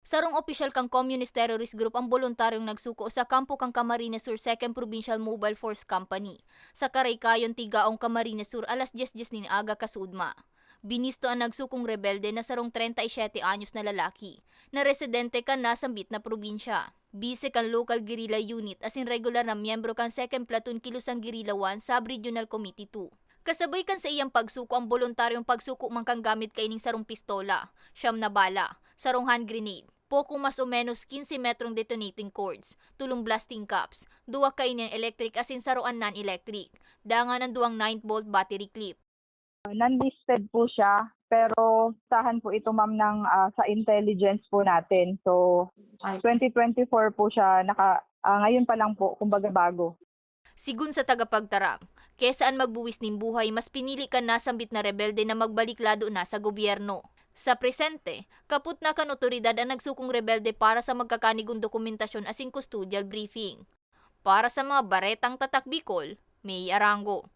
Sarong opisyal kang Communist Terrorist Group ang voluntaryong nagsuko sa kampo kang Camarines Sur 2nd Provincial Mobile Force Company sa Kayon, Tigaon, Camarines Sur alas 10:10 nin aga kasudma. Binisto ang nagsukong rebelde na sarong 37 anyos na lalaki na residente kan nasambit na probinsya. Bise kan local guerrilla unit asin regular na miyembro kan 2nd Platoon Kilusang Guerrilla 1 Sub-Regional Committee 2. Kasabay kan sa iyang pagsuko ang voluntaryong pagsuko man kang gamit kaining sarong pistola, siyam na bala, sarong hand grenade, poko mas o menos 15 metrong detonating cords, tulong blasting caps, duwa kaining electric asin saroan non-electric, dangan ang duwang 9-volt battery clip. Non-listed po siya, pero tahan po ito ma'am ng sa intelligence po natin. So 2024 po siya, ngayon pa lang po, kumbaga bago. Sigun sa tagapagtarang, kesaan magbuwis ning buhay, mas pinili ka nasambit na rebelde na magbalik lado na sa gobyerno. Sa presente, kaput na kan otoridad ang nagsukong rebelde para sa magkakanigong dokumentasyon asin custodial briefing. Para sa mga baretang tatak Bicol, May Arango.